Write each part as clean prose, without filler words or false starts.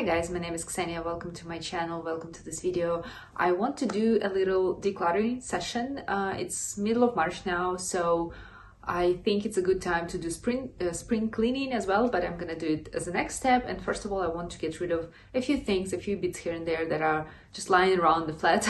Hi guys, my name is Ksenia. Welcome to my channel. Welcome to this video. I want to do a little decluttering session. It's middle of March now, so I think it's a good time to do spring cleaning as well, but I'm gonna do it as the next step. And first of all, I want to get rid of a few things, a few bits here and there that are just lying around the flat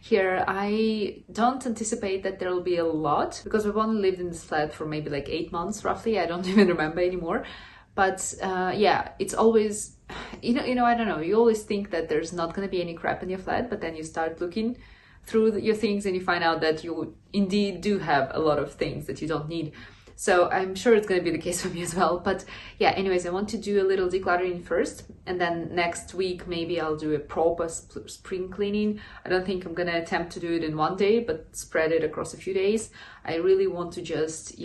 here. I don't anticipate that there will be a lot because we've only lived in this flat for maybe like 8 months roughly. I don't even remember anymore. But yeah, it's always, I don't know, you always think that there's not going to be any crap in your flat, but then you start looking through your things and you find out that you indeed do have a lot of things that you don't need. So I'm sure it's going to be the case for me as well. But yeah, anyways, I want to do a little decluttering first, and then next week maybe I'll do a proper spring cleaning. I don't think I'm going to attempt to do it in one day, but spread it across a few days. I really want to just,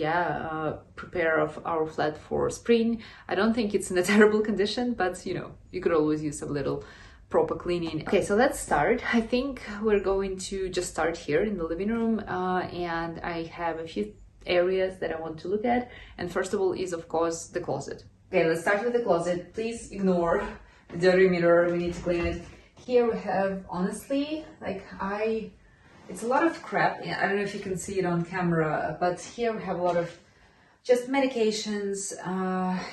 prepare our flat for spring. I don't think it's in a terrible condition, but you could always use a little proper cleaning. Okay, so let's start. I think we're going to just start here in the living room, and I have a few areas that I want to look at, and first of all is of course the closet. Okay, let's start with the closet. Please ignore the dirty mirror, we need to clean it. Here we have, honestly, it's a lot of crap. I don't know if you can see it on camera, but here we have a lot of just medications,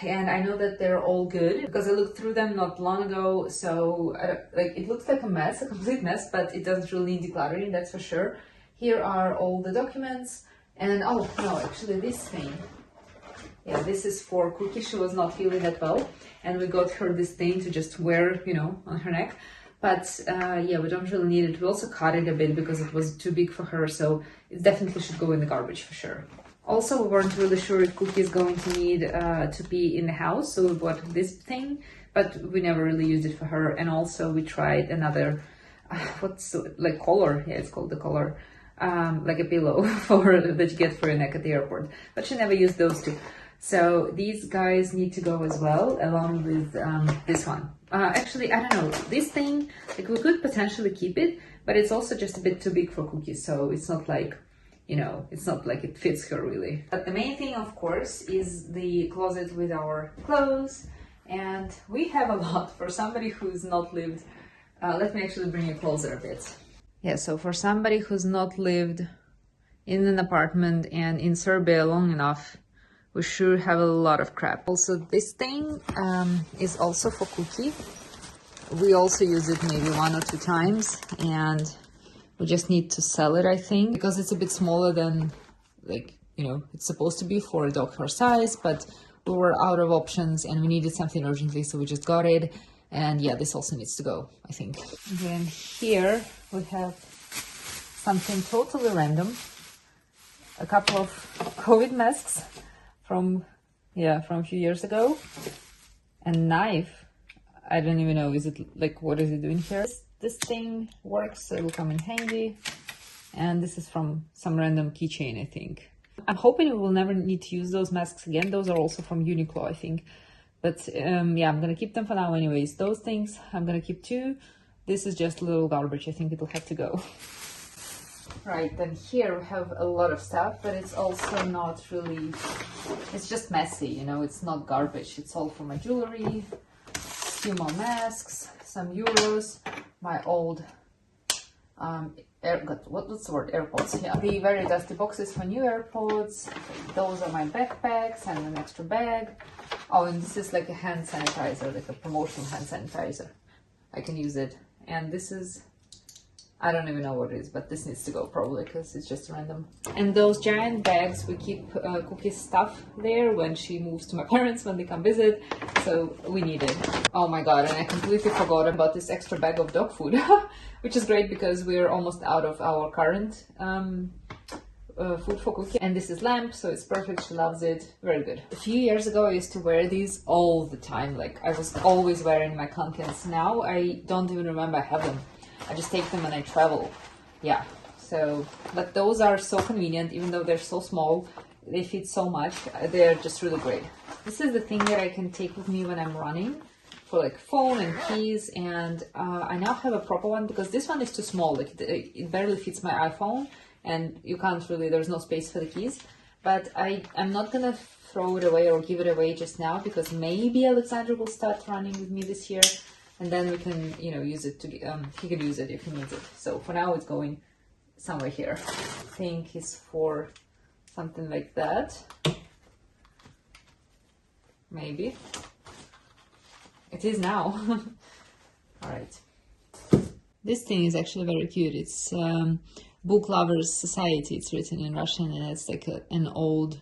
and I know that they're all good because I looked through them not long ago, so it looks like a mess, a complete mess, but it doesn't really need decluttering, that's for sure. Here are all the documents. And oh no, actually this thing, yeah, this is for Cookie. She was not feeling that well, and we got her this thing to just wear, on her neck. But yeah, we don't really need it. We also cut it a bit because it was too big for her, so it definitely should go in the garbage for sure. Also, we weren't really sure if Cookie is going to need to be in the house, so we bought this thing, but we never really used it for her. And also we tried another, collar, yeah, it's called the collar. Like a pillow that you get for your neck at the airport, but she never used those two. So these guys need to go as well, along with this one. Actually, I don't know, this thing, we could potentially keep it, but it's also just a bit too big for Cookie, so it's not like, it's not like it fits her really. But the main thing, of course, is the closet with our clothes, and we have a lot for somebody who's not lived. Let me actually bring you closer a bit. Yeah, so for somebody who's not lived in an apartment and in Serbia long enough, we sure have a lot of crap. Also, this thing is also for Cookie. We also use it maybe 1 or 2 times, and we just need to sell it, I think, because it's a bit smaller than, it's supposed to be for a dog her size, but we were out of options and we needed something urgently, so we just got it. And yeah, this also needs to go, I think. Then here we have something totally random. A couple of COVID masks from a few years ago. A knife. I don't even know, what is it doing here? This thing works, so it will come in handy. And this is from some random keychain, I think. I'm hoping we will never need to use those masks again. Those are also from Uniqlo, I think. But yeah, I'm gonna keep them for now anyways. Those things I'm gonna keep too. This is just a little garbage. I think it'll have to go. Right, then here we have a lot of stuff, but it's also not really, it's just messy, it's not garbage. It's all for my jewelry, a few more masks, some euros, my old what's the word? AirPods, yeah. The very dusty boxes for new AirPods. Those are my backpacks and an extra bag. Oh, and this is like a hand sanitizer, like a promotional hand sanitizer. I can use it. And this is, I don't even know what it is, but this needs to go probably because it's just random. And those giant bags, we keep Cookie's stuff there when she moves to my parents when they come visit, so we need it. Oh my god, and I completely forgot about this extra bag of dog food, which is great because we're almost out of our current food for Cookie. And this is lamb, so it's perfect, she loves it, very good. A few years ago I used to wear these all the time, I was always wearing my Kankens. Now I don't even remember I have them. I just take them when I travel. Yeah, so, but those are so convenient, even though they're so small, they fit so much, they're just really great. This is the thing that I can take with me when I'm running, for phone and keys, and I now have a proper one because this one is too small, it barely fits my iPhone, and you can't really, there's no space for the keys. But I'm not gonna throw it away or give it away just now because maybe Alexandra will start running with me this year. and then we can, you know, use it to, he can use it if he needs it. So for now it's going somewhere here. I think it's for something like that. Maybe. It is now. All right. This thing is actually very cute. It's Book Lovers Society. It's written in Russian, and it's like an old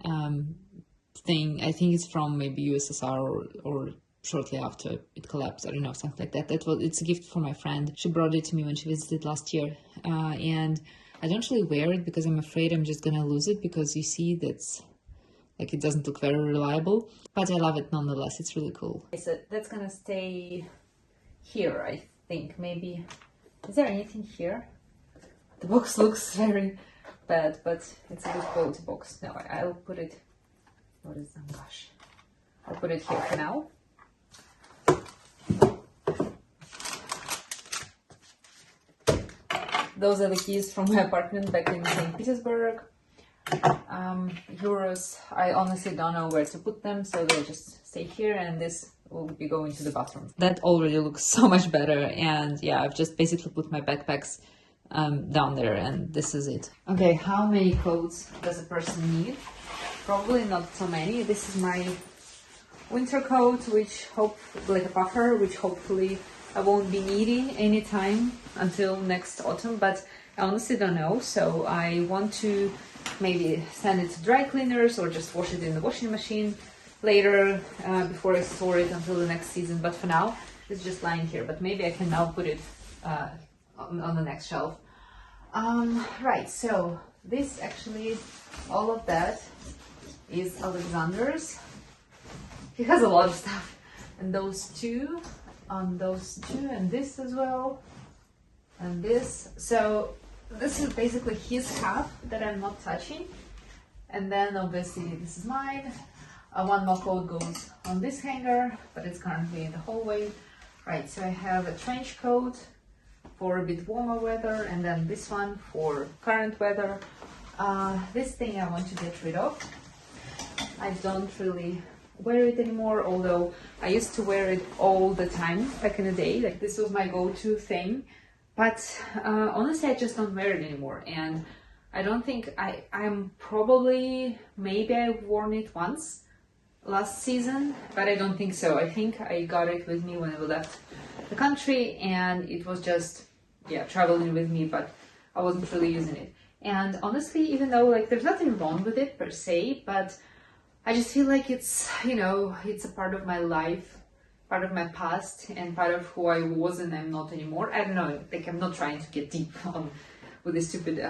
thing. I think it's from maybe USSR or shortly after it collapsed. I don't know, something like that. It's a gift for my friend. She brought it to me when she visited last year, and I don't really wear it because I'm afraid I'm just gonna lose it, because you see that's like it doesn't look very reliable. But I love it nonetheless. It's really cool. Okay, so that's gonna stay here, I think. Maybe is there anything here? The box looks very bad, but it's a good quality box. No, I'll put it. What is that? Gosh, I'll put it here for now. Those are the keys from my apartment back in St. Petersburg. Euros. I honestly don't know where to put them, so they'll just stay here, and this will be going to the bathroom. That already looks so much better, and yeah, I've just basically put my backpacks down there, and this is it. Okay, how many clothes does a person need? Probably not so many. This is my winter coat, which like a puffer, which hopefully I won't be needing anytime until next autumn, but I honestly don't know. So I want to maybe send it to dry cleaners or just wash it in the washing machine later before I store it until the next season. But for now, it's just lying here. But maybe I can now put it on the next shelf. Right, so this actually, all of that is Alexander's. He has a lot of stuff, and those two, and this as well, and this. So this is basically his cup that I'm not touching, and then obviously this is mine. One more coat goes on this hanger, but it's currently in the hallway. Right, so I have a trench coat for a bit warmer weather, and then this one for current weather. This thing I want to get rid of. I don't really wear it anymore, although I used to wear it all the time back in the day. Like, this was my go-to thing, but honestly I just don't wear it anymore. And I don't think I'm probably, maybe I've worn it once last season, but I don't think so. I think I got it with me when I left the country, and it was just, yeah, traveling with me, but I wasn't really using it. And honestly, even though like there's nothing wrong with it per se, but I just feel like it's, you know, it's a part of my life, part of my past, and part of who I was and I'm not anymore. I don't know, like I'm not trying to get deep on with this stupid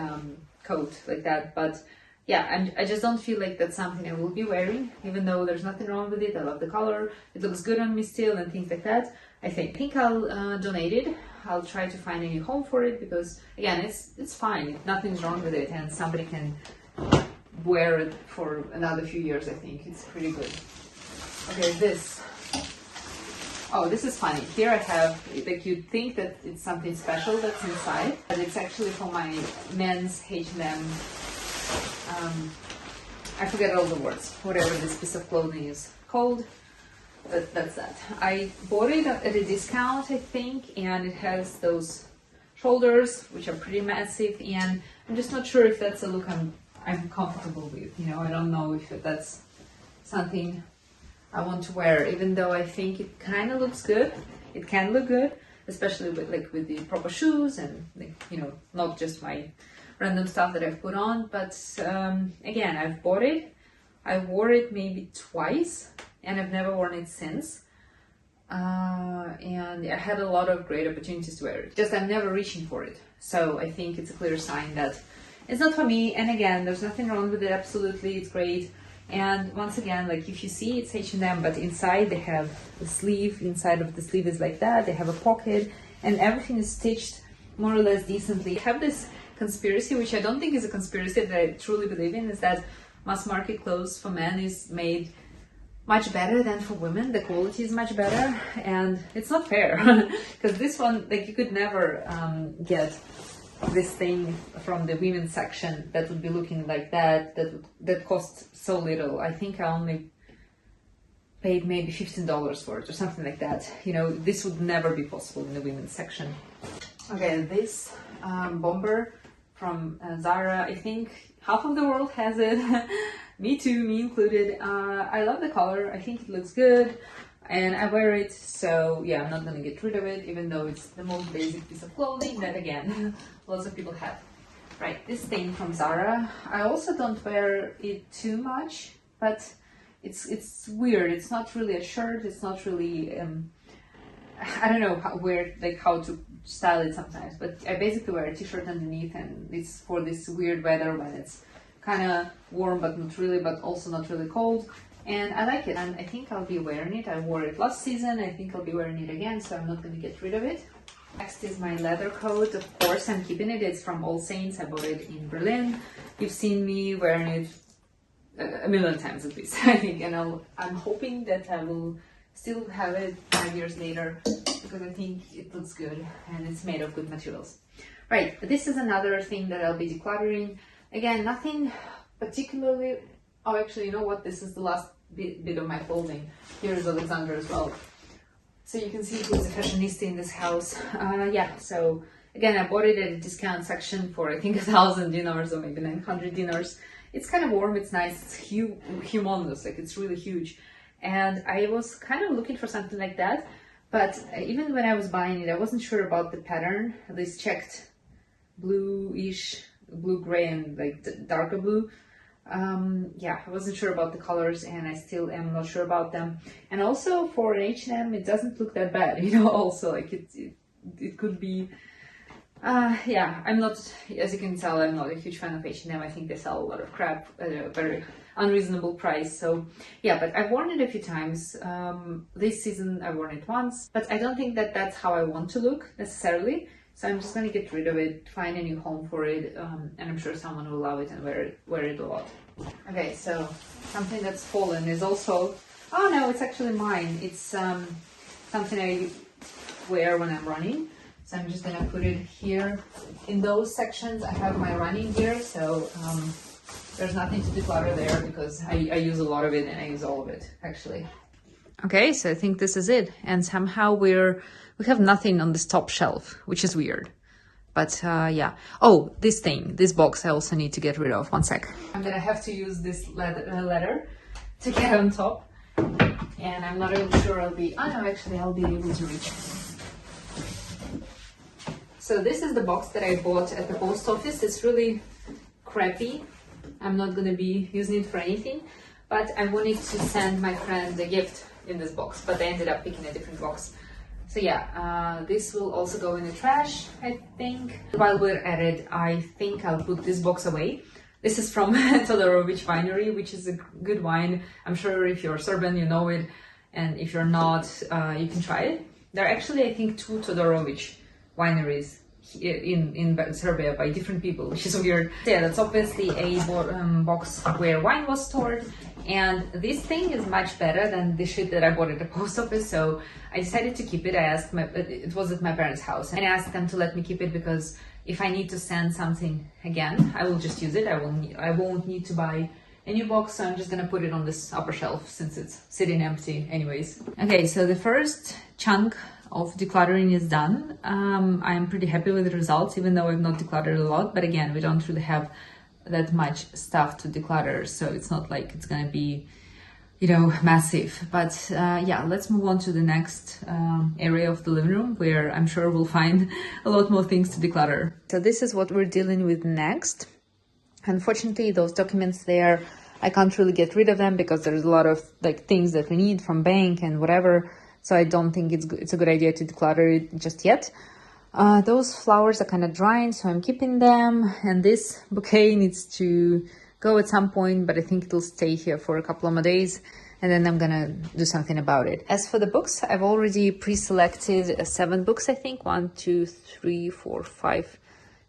coat like that, but yeah, I just don't feel like that's something I will be wearing, even though there's nothing wrong with it. I love the color, it looks good on me still and things like that. I think I'll donate it. I'll try to find a new home for it, because again, it's fine, nothing's wrong with it, and somebody can wear it for another few years. I think it's pretty good. Okay, this. Oh, this is funny. Here I have, like, you'd think that it's something special that's inside, but it's actually from my men's H&M. I forget all the words, whatever this piece of clothing is called, but that's that. I bought it at a discount, I think, and it has those shoulders, which are pretty massive, and I'm just not sure if that's a look I'm comfortable with. You know, I don't know if that's something I want to wear, even though I think it kind of looks good. It can look good, especially with the proper shoes and, like, you know, not just my random stuff that I've put on. But again, I've bought it. I wore it maybe twice, and I've never worn it since. And I had a lot of great opportunities to wear it. Just I'm never reaching for it. So I think it's a clear sign that it's not for me. And again, there's nothing wrong with it. Absolutely, it's great. And once again, like, if you see, it's H&M, but inside they have the sleeve. Inside of the sleeve is like that. They have a pocket, and everything is stitched more or less decently. I have this conspiracy, which I don't think is a conspiracy, that I truly believe in, is that mass market clothes for men is made much better than for women. The quality is much better, and it's not fair, because this one, like, you could never get this thing from the women's section that would be looking like that costs so little. I think I only paid maybe $15 for it or something like that. You know, this would never be possible in the women's section. Okay, this bomber from Zara, I think half of the world has it. Me too, me included. I love the color, I think it looks good, and I wear it, so yeah, I'm not gonna get rid of it, even though it's the most basic piece of clothing that, again, lots of people have. Right, this thing from Zara, I also don't wear it too much, but it's weird. It's not really a shirt, it's not really, I don't know how to style it sometimes, but I basically wear a t-shirt underneath, and it's for this weird weather when it's kind of warm but not really, but also not really cold, and I like it, and I think I'll be wearing it. I wore it last season, I think I'll be wearing it again, so I'm not going to get rid of it. Next is my leather coat. Of course, I'm keeping it. It's from All Saints. I bought it in Berlin. You've seen me wearing it a million times at least, I think, and I'm hoping that I will still have it 5 years later, because I think it looks good and it's made of good materials. Right, this is another thing that I'll be decluttering. Again, nothing particularly. Oh, actually, you know what? This is the last bit of my clothing. Here is Alexander as well. So you can see who's a fashionista in this house. Yeah, so again, I bought it at a discount section for I think 1,000 dinars or maybe 900 dinars. It's kind of warm, it's nice, it's humongous, like it's really huge. And I was kind of looking for something like that, but even when I was buying it, I wasn't sure about the pattern, this checked bluish, blue-gray and like darker blue. Yeah, I wasn't sure about the colors, and I still am not sure about them. And also for H&M, it doesn't look that bad, you know, also like it could be, yeah, I'm not, as you can tell, I'm not a huge fan of H&M. I think they sell a lot of crap at a very unreasonable price. So yeah, but I've worn it a few times. This season I've worn it once, but I don't think that that's how I want to look necessarily. So I'm just going to get rid of it, find a new home for it, and I'm sure someone will love it and wear it a lot. Okay, so something that's fallen is also, oh no, it's actually mine. It's something I wear when I'm running. So I'm just going to put it here. In those sections, I have my running gear, so there's nothing to declutter there because I use a lot of it, and I use all of it, actually. Okay, so I think this is it. And somehow we have nothing on this top shelf, which is weird. But yeah. Oh, this box I also need to get rid of. One sec. I'm gonna have to use this ladder to get on top. And I'm not even sure I'll be, oh no, actually I'll be able to reach. So this is the box that I bought at the post office. It's really crappy. I'm not gonna be using it for anything, but I wanted to send my friend a gift in this box, but I ended up picking a different box. So yeah, this will also go in the trash, I think. While we're at it, I think I'll put this box away. This is from Todorovic Winery, which is a good wine. I'm sure if you're Serbian, you know it, and if you're not, you can try it. There are actually, I think, 2 Todorovic wineries in Serbia by different people, which is weird. So yeah, that's obviously a box where wine was stored, and this thing is much better than the shit that I bought at the post office, so I decided to keep it. It was at my parents' house, and I asked them to let me keep it because if I need to send something again, I will just use it. I won't need to buy a new box, so I'm just gonna put it on this upper shelf since it's sitting empty anyways. Okay, so the first chunk of decluttering is done. I'm pretty happy with the results, even though I've not decluttered a lot, but again, we don't really have that much stuff to declutter, so it's not like it's gonna be, you know, massive. But yeah, let's move on to the next area of the living room, where I'm sure we'll find a lot more things to declutter. So this is what we're dealing with next. Unfortunately, those documents there, I can't really get rid of them because there's a lot of like things that we need from bank and whatever. So I don't think it's a good idea to declutter it just yet. Those flowers are kind of drying, so I'm keeping them. And this bouquet needs to go at some point, but I think it'll stay here for a couple of more days, and then I'm gonna do something about it. As for the books, I've already pre-selected 7 books, I think. 1, 2, 3, 4, 5,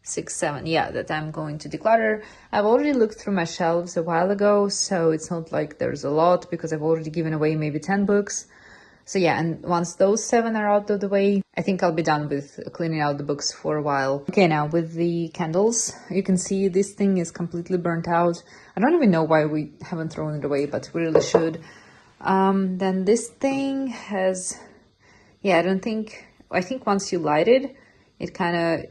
6, 7. Yeah, that I'm going to declutter. I've already looked through my shelves a while ago, so it's not like there's a lot because I've already given away maybe 10 books. So yeah, and once those 7 are out of the way, I think I'll be done with cleaning out the books for a while. Okay, now with the candles, you can see this thing is completely burnt out. I don't even know why we haven't thrown it away, but we really should. Then this thing has, yeah, I think once you light it, it kind of,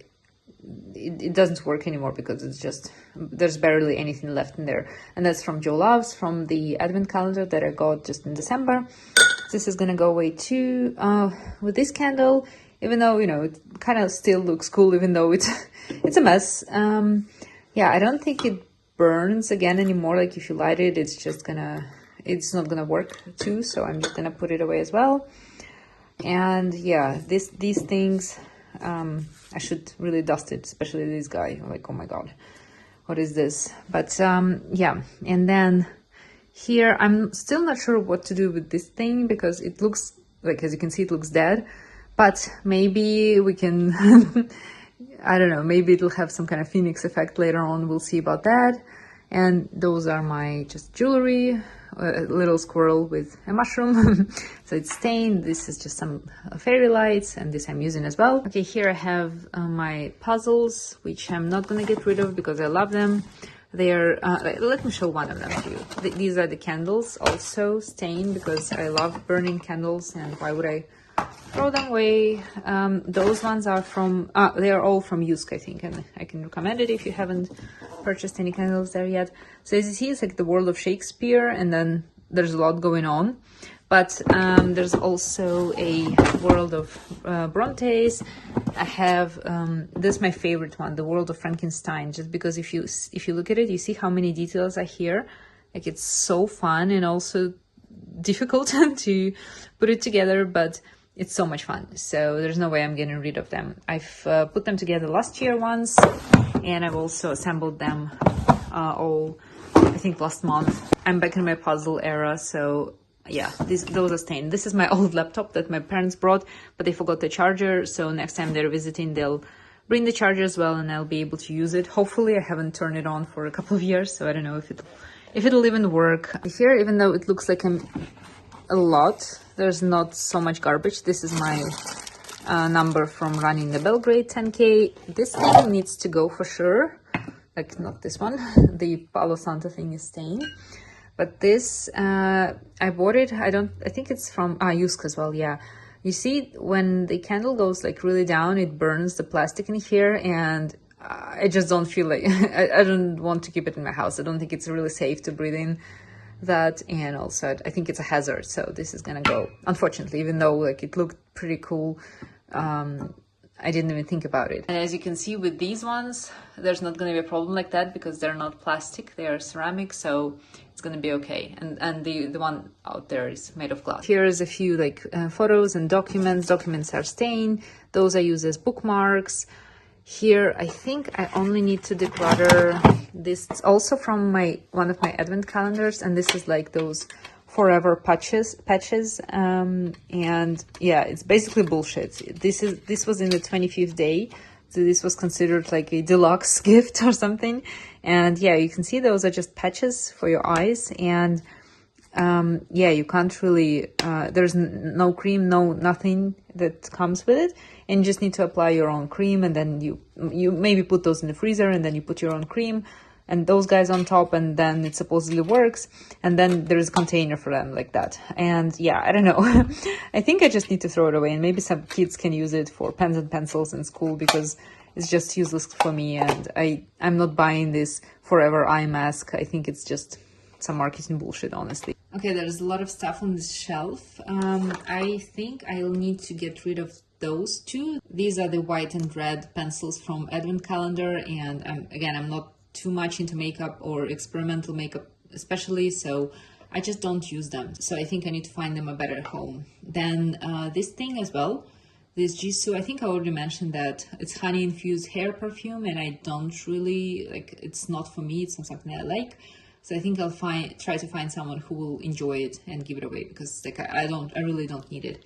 it doesn't work anymore because it's just, there's barely anything left in there. And that's from Joe Loves, from the advent calendar that I got just in December. This is gonna go away too. With this candle, even though, you know, it kind of still looks cool, even though it's a mess. Yeah, I don't think it burns again anymore. Like if you light it, it's not gonna work too. So I'm just gonna put it away as well. And yeah, these things, I should really dust it, especially this guy. I'm like, oh my god, what is this? But yeah, and then here I'm still not sure what to do with this thing because it looks like, as you can see, it looks dead. But maybe we can I don't know, maybe it'll have some kind of phoenix effect later on. We'll see about that. And those are my just jewelry, a little squirrel with a mushroom. So it's stained. This is just some fairy lights, and this I'm using as well. Okay, here I have my puzzles, which I'm not gonna get rid of because I love them. They're, let me show one of them to you. These are the candles, also stained because I love burning candles, and why would I throw them away? Those ones are from, they are all from misc, I think, and I can recommend it if you haven't purchased any candles there yet. So as you see, it's like the world of Shakespeare, and then there's a lot going on. But there's also a world of Brontes. I have, this is my favorite one, the world of Frankenstein, just because if you look at it, you see how many details are here. Like, it's so fun and also difficult to put it together, but it's so much fun. So there's no way I'm getting rid of them. I've put them together last year once, and I've also assembled them all, I think, last month. I'm back in my puzzle era, so yeah, those are stained. This is my old laptop that my parents brought, but they forgot the charger, so next time they're visiting, they'll bring the charger as well, and I'll be able to use it. Hopefully, I haven't turned it on for a couple of years, so I don't know if it'll even work. Here, even though it looks like a lot, there's not so much garbage. This is my number from running the Belgrade 10K. This thing needs to go for sure. Like, not this one. The Palo Santo thing is stained. But this, I bought it. I think it's from misc as well. Yeah. You see, when the candle goes like really down, it burns the plastic in here, and I just don't feel like, I don't want to keep it in my house. I don't think it's really safe to breathe in that, and also I think it's a hazard. So this is gonna go, unfortunately, even though like it looked pretty cool. I didn't even think about it. And as you can see with these ones, there's not going to be a problem like that because they're not plastic, they are ceramic, so it's going to be okay. And the one out there is made of glass. Here's a few like photos and documents. Documents are stained. Those I use as bookmarks. Here, I think I only need to declutter this. It's also from one of my advent calendars, and this is like those forever patches, and yeah, it's basically bullshit. This was in the 25th day, so this was considered like a deluxe gift or something. And yeah, you can see those are just patches for your eyes, and yeah, you can't really, there's no cream, nothing that comes with it, and you just need to apply your own cream, and then you maybe put those in the freezer, and then you put your own cream and those guys on top, and then it supposedly works, and then there's a container for them like that. And yeah, I don't know. I think I just need to throw it away, and maybe some kids can use it for pens and pencils in school, because it's just useless for me, and I'm not buying this forever eye mask. I think it's just some marketing bullshit, honestly. Okay, there's a lot of stuff on this shelf. I think I'll need to get rid of those two. These are the white and red pencils from Advent Calendar, and again, I'm not too much into makeup or experimental makeup especially, so I just don't use them. So I think I need to find them a better home. Then this thing as well, this Jisoo, I think I already mentioned that it's honey infused hair perfume, and I don't really like, it's not for me, it's not something I like. So I think I'll try to find someone who will enjoy it and give it away, because like I really don't need it.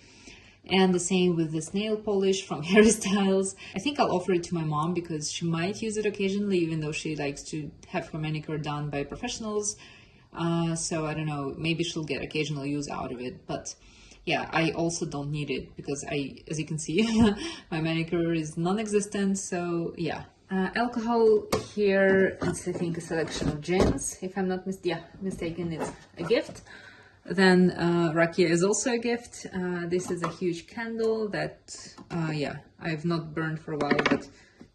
And the same with this nail polish from Harry Styles. I think I'll offer it to my mom because she might use it occasionally, even though she likes to have her manicure done by professionals. So I don't know, maybe she'll get occasional use out of it. But yeah, I also don't need it because as you can see, my manicure is non-existent. So yeah. Alcohol here, it's I think a selection of gins. If I'm not mistaken, it's a gift. Then rakia is also a gift. This is a huge candle that, yeah, I've not burned for a while, but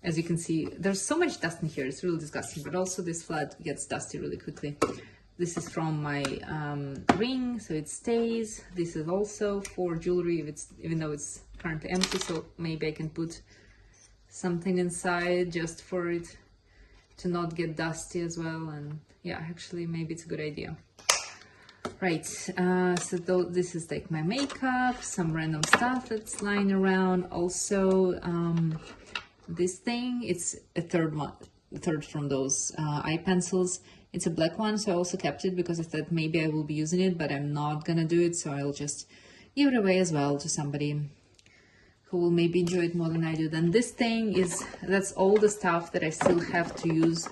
as you can see, there's so much dust in here. It's really disgusting, but also this flat gets dusty really quickly. This is from my ring, so it stays. This is also for jewelry, if it's, even though it's currently empty, so maybe I can put something inside just for it to not get dusty as well. And yeah, actually, maybe it's a good idea. Right, so this is like my makeup, some random stuff that's lying around. Also, this thing, it's a third from those eye pencils. It's a black one, so I also kept it because I thought maybe I will be using it, but I'm not gonna do it, so I'll just give it away as well to somebody who will maybe enjoy it more than I do. Then this thing that's all the stuff that I still have to use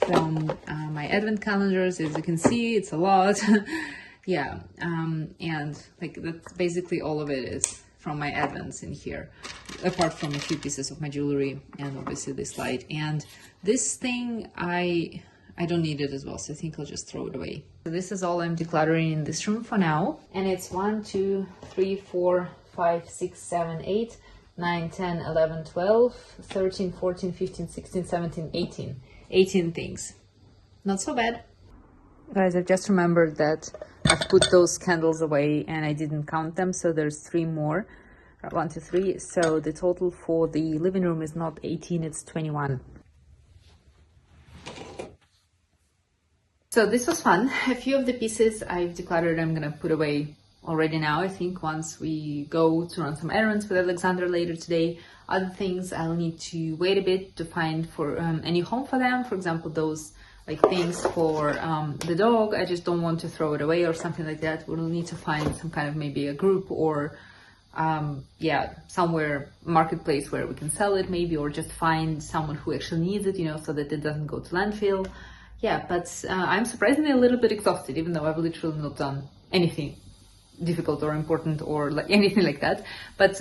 from my advent calendars. As you can see, it's a lot. Yeah, and like that's basically all of it is from my advents in here, apart from a few pieces of my jewelry and obviously this light. And this thing, I don't need it as well, so I think I'll just throw it away. So this is all I'm decluttering in this room for now, and it's 1, 2, 3, 4, 5, 6, 7, 8, 9, 10, 11, 12, 13, 14, 15, 16, 17, 18 things. Not so bad. Guys, I've just remembered that I've put those candles away and I didn't count them, so there's 3 more. 1, 2, 3. So the total for the living room is not 18, it's 21. So this was fun. A few of the pieces I've decluttered, I'm gonna put away already now. I think once we go to run some errands with Alexander later today. Other things I'll need to wait a bit to find for a new home for them. For example, those like things for the dog. I just don't want to throw it away or something like that. We'll need to find some kind of maybe a group or yeah, somewhere marketplace where we can sell it maybe, or just find someone who actually needs it, you know, so that it doesn't go to landfill. Yeah, but I'm surprisingly a little bit exhausted, even though I've literally not done anything difficult or important or like anything like that. But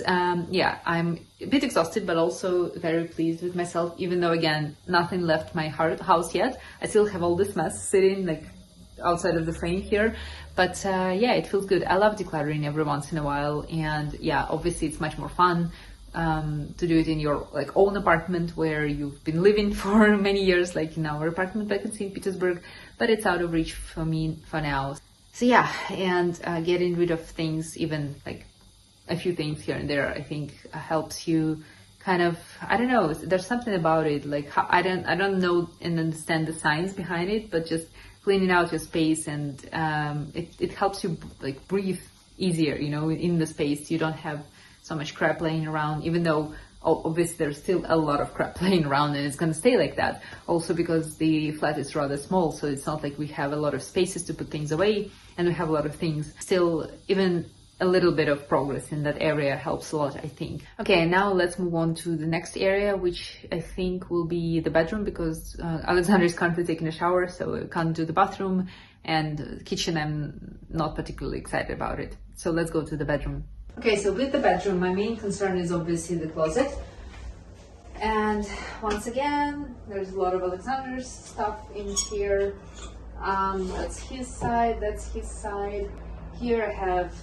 yeah, I'm a bit exhausted, but also very pleased with myself, even though again, nothing left my house yet. I still have all this mess sitting like outside of the frame here, but yeah, it feels good. I love decluttering every once in a while, and yeah, obviously it's much more fun to do it in your like own apartment where you've been living for many years, like in our apartment back in St. Petersburg, but it's out of reach for me for now. So yeah, and getting rid of things, even like a few things here and there, I think helps you kind of, I don't know, there's something about it, like I don't know and understand the science behind it, but just cleaning out your space, and it helps you like breathe easier, you know, in the space. You don't have so much crap laying around, even though obviously there's still a lot of crap laying around, and it's going to stay like that. Also because the flat is rather small, so it's not like we have a lot of spaces to put things away, and we have a lot of things. Still, even a little bit of progress in that area helps a lot, I think. Okay, now let's move on to the next area, which I think will be the bedroom, because Alexander is currently taking a shower, so I can't do the bathroom, and the kitchen, I'm not particularly excited about it. So let's go to the bedroom. Okay, so with the bedroom, my main concern is obviously the closet. And once again, there's a lot of Alexander's stuff in here. That's his side, that's his side. Here I have,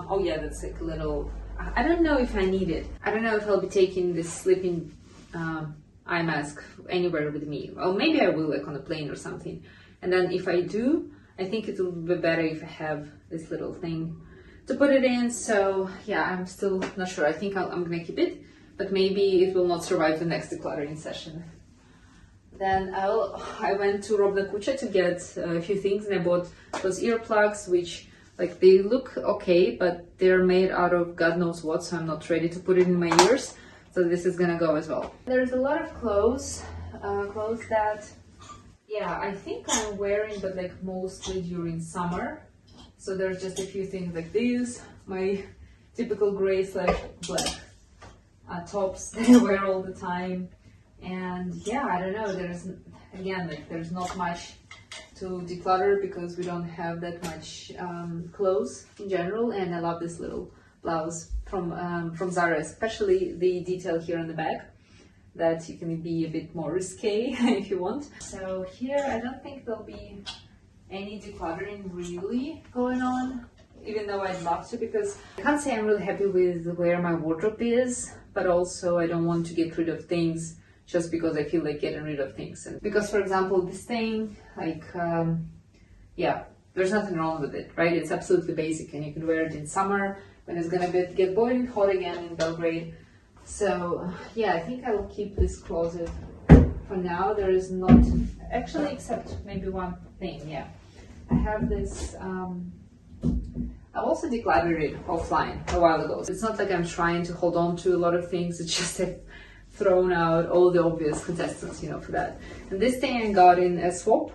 oh yeah, that's like a little, I don't know if I need it. I don't know if I'll be taking this sleeping eye mask anywhere with me. Well, maybe I will, like on a plane or something. And then if I do, I think it will be better if I have this little thing to put it in. So yeah, I'm still not sure. I think I'm gonna keep it, but maybe it will not survive the next decluttering session. Then I went to Robna Kucha to get a few things, and I bought those earplugs, which like they look okay, but they're made out of God knows what, so I'm not ready to put it in my ears. So this is gonna go as well. There's a lot of clothes that, yeah, I think I'm wearing, but like mostly during summer. So there's just a few things like these, my typical gray / black tops that I wear all the time. And yeah, I don't know, there's, again, like there's not much to declutter because we don't have that much clothes in general. And I love this little blouse from Zara, especially the detail here on the back, that you can be a bit more risque if you want. So here I don't think there'll be any decluttering really going on, even though I'd love to, because I can't say I'm really happy with where my wardrobe is, but also I don't want to get rid of things just because I feel like getting rid of things. And because, for example, this thing, like, yeah, there's nothing wrong with it, right? It's absolutely basic, and you can wear it in summer when it's gonna get boiling hot again in Belgrade. So yeah, I think I will keep this closet for now. There is not actually, except maybe one thing. Yeah, I have this. I also decluttered it offline a while ago. So it's not like I'm trying to hold on to a lot of things. It's just I've thrown out all the obvious contestants, you know, for that. And this thing I got in a swap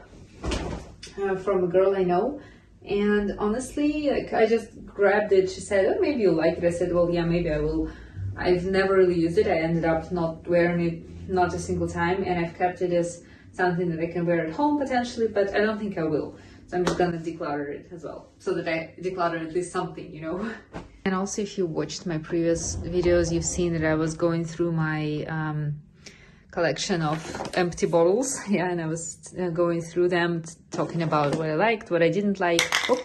from a girl I know. And honestly, like, I just grabbed it. She said, "Oh, maybe you'll like it." I said, "Well, yeah, maybe I will." I've never really used it. I ended up not wearing it, not a single time, and I've kept it as something that I can wear at home potentially, but I don't think I will. So I'm just gonna declutter it as well, so that I declutter at least something, you know. And also, if you watched my previous videos, you've seen that I was going through my collection of empty bottles. Yeah, and I was going through them, talking about what I liked, what I didn't like. Oh,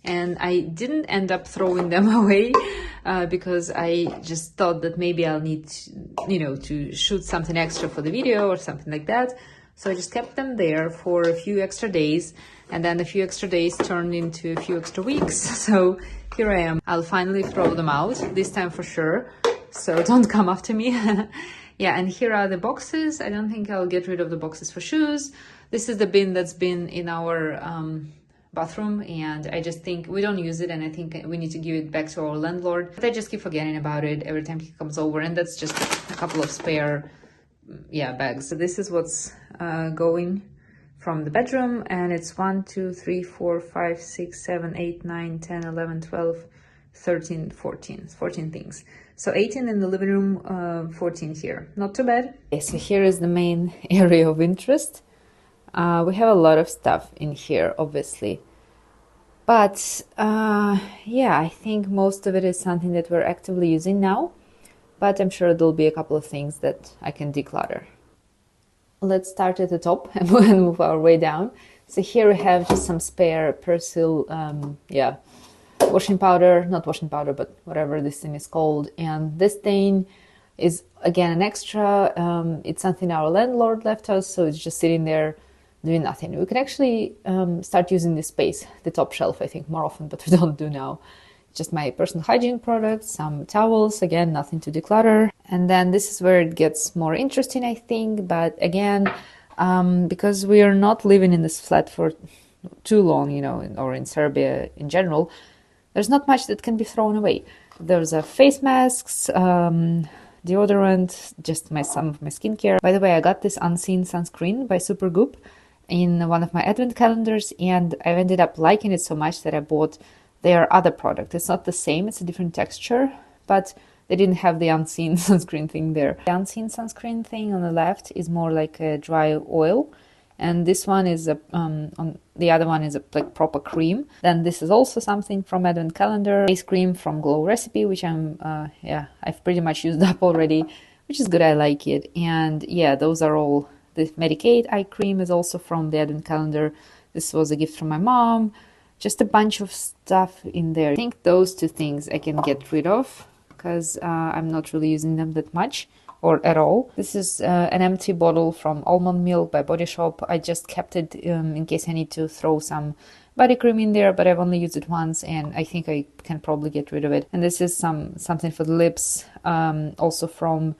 and I didn't end up throwing them away because I just thought that maybe I'll need, you know, to shoot something extra for the video or something like that. So I just kept them there for a few extra days, and then a few extra days turned into a few extra weeks. So here I am. I'll finally throw them out, this time for sure. So don't come after me. Yeah, and here are the boxes. I don't think I'll get rid of the boxes for shoes. This is the bin that's been in our bathroom, and I just think we don't use it, and I think we need to give it back to our landlord. But I just keep forgetting about it every time he comes over, and that's just a couple of spare bags. So this is what's going from the bedroom, and it's 1 2 3 4 5 6 7 8 9 10 11 12 13 14 things. So 18 in the living room, 14 here. Not too bad. Okay, so here is the main area of interest. We have a lot of stuff in here, obviously, but yeah, I think most of it is something that we're actively using now, but I'm sure there'll be a couple of things that I can declutter. Let's start at the top and move our way down. So here we have just some spare Persil, washing powder, not washing powder, but whatever this thing is called. And this thing is, again, an extra. It's something our landlord left us, so it's just sitting there doing nothing. We could actually start using this space, the top shelf, I think, more often, but we don't do now. Just my personal hygiene products, some towels, again, nothing to declutter. And then this is where it gets more interesting, I think. But again, because we are not living in this flat for too long, you know, or in Serbia in general, there's not much that can be thrown away. There's face masks, deodorant, just some of my skincare. By the way, I got this Unseen sunscreen by Supergoop in one of my advent calendars, and I've ended up liking it so much that I bought their other product. It's not the same, it's a different texture, but they didn't have the Unseen sunscreen thing there. The Unseen sunscreen thing on the left is more like a dry oil, and this one is on the other one is a like proper cream. Then this is also something from advent calendar, face cream from Glow Recipe, which I've pretty much used up already, which is good. I like it. And yeah, those are all. The Medicaid eye cream is also from the advent calendar. This was a gift from my mom. Just a bunch of stuff in there. I think those two things I can get rid of because I'm not really using them that much or at all. This is an empty bottle from Almond Milk by Body Shop. I just kept it in case I need to throw some body cream in there, but I've only used it once, and I think I can probably get rid of it. And this is something for the lips, also from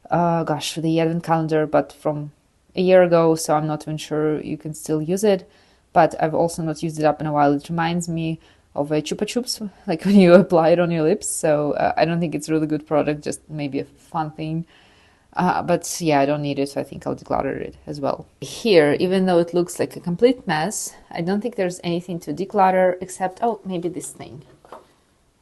the advent calendar, but from a year ago, so I'm not even sure you can still use it. But I've also not used it up in a while. It reminds me of a Chupa Chups, like when you apply it on your lips. So I don't think it's a really good product, just maybe a fun thing. But yeah, I don't need it, so I think I'll declutter it as well. Here, even though it looks like a complete mess, I don't think there's anything to declutter except, oh, maybe this thing.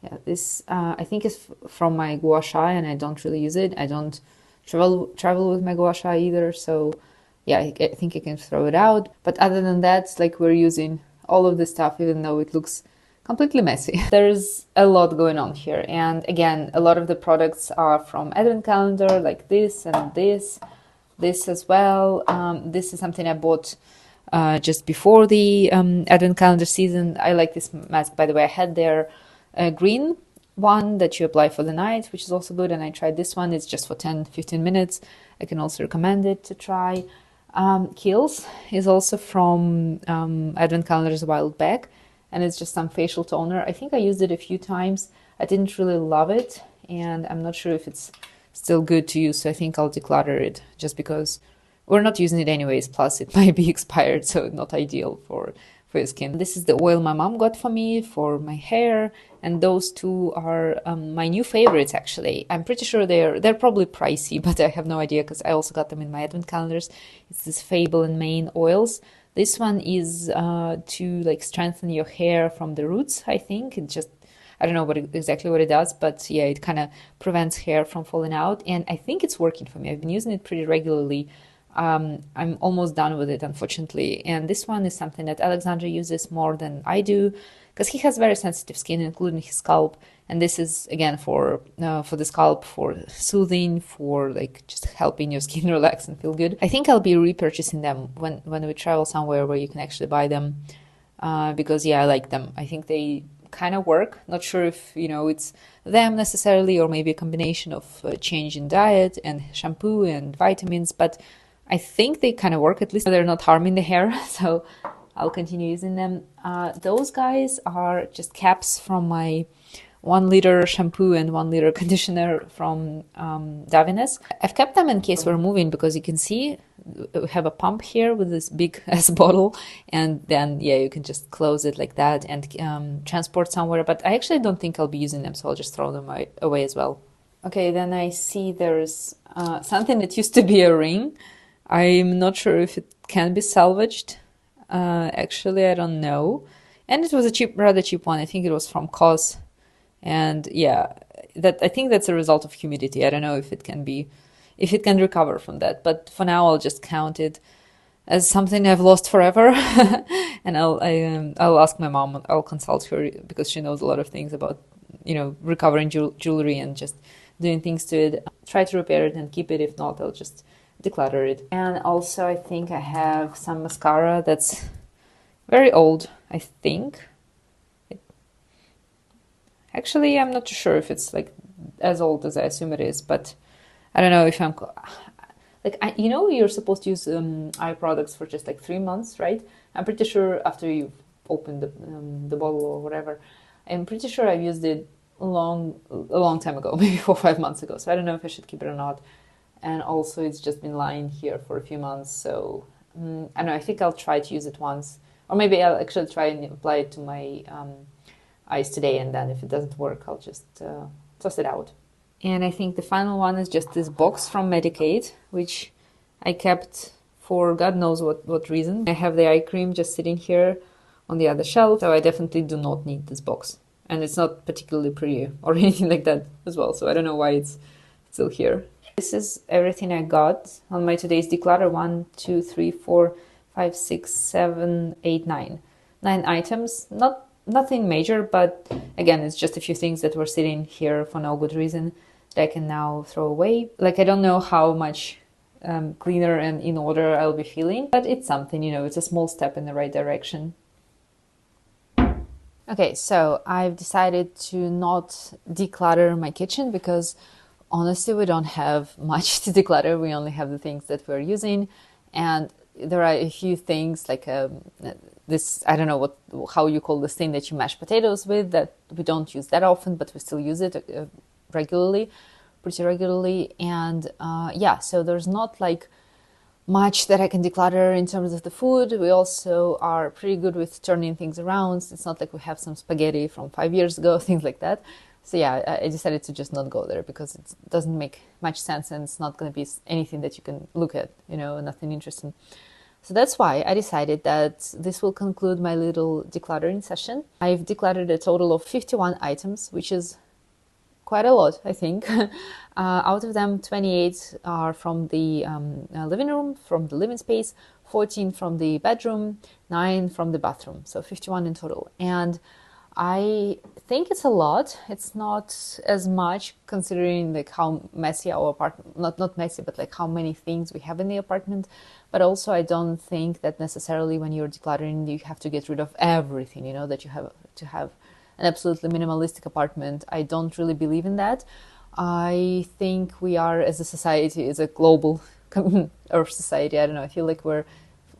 Yeah, this I think is from my gua sha, and I don't really use it. I don't travel with my gua sha either, so yeah, I think I can throw it out. But other than that, like, we're using all of this stuff, even though it looks completely messy. There's a lot going on here. And again, a lot of the products are from advent calendar, like this and this as well. This is something I bought just before the advent calendar season. I like this mask, by the way. I had their green one that you apply for the night, which is also good, and I tried this one. It's just for 10-15 minutes. I can also recommend it to try. Kiehl's is also from advent calendars a while back, and it's just some facial toner. I think I used it a few times. I didn't really love it, and I'm not sure if it's still good to use, so I think I'll declutter it just because we're not using it anyways, plus it might be expired, so not ideal for your skin. This is the oil my mom got for me for my hair, and those two are my new favorites actually. I'm pretty sure they're probably pricey, but I have no idea because I also got them in my advent calendars. It's this Fable and Mane oils. This one is to like strengthen your hair from the roots, I think. It just, I don't know exactly what it does, but yeah, it kind of prevents hair from falling out, and I think it's working for me. I've been using it pretty regularly. I'm almost done with it, unfortunately. And this one is something that Alexander uses more than I do because he has very sensitive skin, including his scalp. And this is, again, for the scalp, for soothing, for like just helping your skin relax and feel good. I think I'll be repurchasing them when we travel somewhere where you can actually buy them because, yeah, I like them. I think they kind of work. Not sure if, it's them necessarily, or maybe a combination of change in diet and shampoo and vitamins, but I think they kind of work. At least they're not harming the hair, so I'll continue using them. Those guys are just caps from my 1 liter shampoo and 1 liter conditioner from Davines. I've kept them in case we're moving because you can see we have a pump here with this big ass bottle, and then yeah, you can just close it like that and transport somewhere. But I actually don't think I'll be using them, so I'll just throw them away as well. Okay, then I see there's something that used to be a ring. I'm not sure if it can be salvaged. Actually, I don't know. And it was a rather cheap one. I think it was from COS. And yeah, I think that's a result of humidity. I don't know if it can recover from that. But for now, I'll just count it as something I've lost forever. And I'll ask my mom. I'll consult her because she knows a lot of things about recovering jewelry and just doing things to it. Try to repair it and keep it. If not, I'll just declutter it. And also I think I have some mascara that's very old, I think. Actually, I'm not too sure if it's like as old as I assume it is, but I don't know if I'm like, you're supposed to use eye products for just like 3 months, right? I'm pretty sure after you've opened the bottle or whatever, I'm pretty sure I've used it a long time ago, maybe 4 or 5 months ago. So I don't know if I should keep it or not. And also it's just been lying here for a few months, so I don't know, I think I'll try to use it once, or maybe I'll actually try and apply it to my eyes today, and then if it doesn't work, I'll just toss it out. And I think the final one is just this box from Medicaid, which I kept for God knows what reason. I have the eye cream just sitting here on the other shelf, so I definitely do not need this box. And it's not particularly pretty or anything like that as well, so I don't know why it's still here. This is everything I got on my today's declutter. 1, 2, 3, 4, 5, 6, 7, 8, 9. 9 items. Nothing major, but again, it's just a few things that were sitting here for no good reason that I can now throw away. Like, I don't know how much cleaner and in order I'll be feeling, but it's something, it's a small step in the right direction. Okay, so I've decided to not declutter my kitchen because honestly, we don't have much to declutter. We only have the things that we're using, and there are a few things like this, I don't know how you call this thing that you mash potatoes with, that we don't use that often, but we still use it pretty regularly. And yeah, so there's not like much that I can declutter in terms of the food. We also are pretty good with turning things around. It's not like we have some spaghetti from 5 years ago, things like that. So yeah, I decided to just not go there because it doesn't make much sense, and it's not going to be anything that you can look at, nothing interesting. So that's why I decided that this will conclude my little decluttering session. I've decluttered a total of 51 items, which is quite a lot, I think. Out of them, 28 are from the living room, from the living space, 14 from the bedroom, 9 from the bathroom, so 51 in total. And I think it's a lot. It's not as much considering like how messy our apartment, not messy, but like how many things we have in the apartment. But also I don't think that necessarily when you're decluttering you have to get rid of everything, you know, that you have to have an absolutely minimalistic apartment. I don't really believe in that. I think we are, as a society, as a global Earth society, I don't know, I feel like we're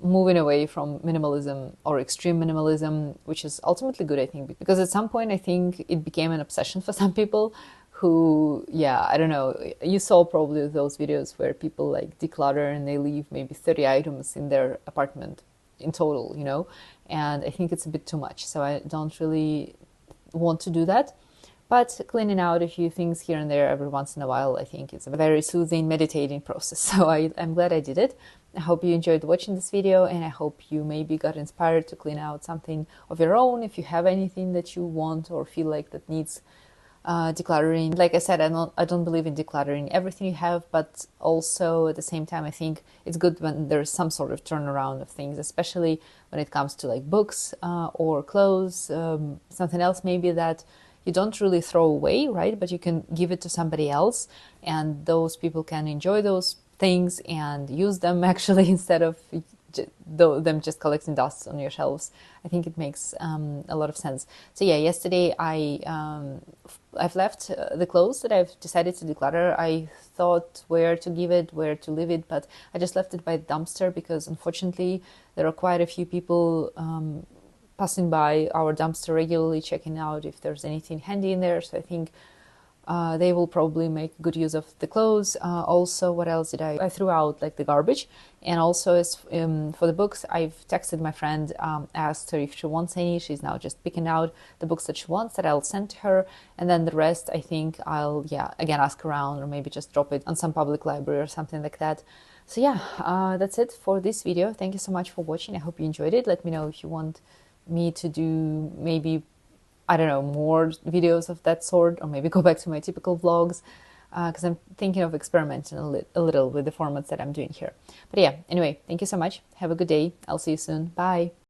moving away from minimalism or extreme minimalism, which is ultimately good, I think, because at some point I think it became an obsession for some people who, yeah, I don't know, you saw probably those videos where people like declutter and they leave maybe 30 items in their apartment in total, you know, and I think it's a bit too much. So I don't really want to do that. But cleaning out a few things here and there every once in a while, I think it's a very soothing, meditating process. So I'm glad I did it. I hope you enjoyed watching this video, and I hope you maybe got inspired to clean out something of your own if you have anything that you want or feel like that needs decluttering. Like I said, I don't believe in decluttering everything you have, but also at the same time, I think it's good when there's some sort of turnaround of things, especially when it comes to like books or clothes, something else maybe that you don't really throw away, right? But you can give it to somebody else, and those people can enjoy those things and use them actually instead of them just collecting dust on your shelves. I think it makes a lot of sense. So yeah, yesterday I've left the clothes that I've decided to declutter. I thought where to give it, where to leave it, but I just left it by the dumpster because unfortunately there are quite a few people passing by our dumpster regularly, checking out if there's anything handy in there. So I think they will probably make good use of the clothes. Also, what else did I threw out like the garbage. And also as for the books, I've texted my friend, asked her if she wants any. She's now just picking out the books that she wants that I'll send to her. And then the rest, I think I'll, yeah, again, ask around or maybe just drop it on some public library or something like that. So yeah, that's it for this video. Thank you so much for watching. I hope you enjoyed it. Let me know if you want me to do maybe, I don't know, more videos of that sort, or maybe go back to my typical vlogs, because I'm thinking of experimenting a little with the formats that I'm doing here. But yeah, anyway, thank you so much. Have a good day. I'll see you soon. Bye.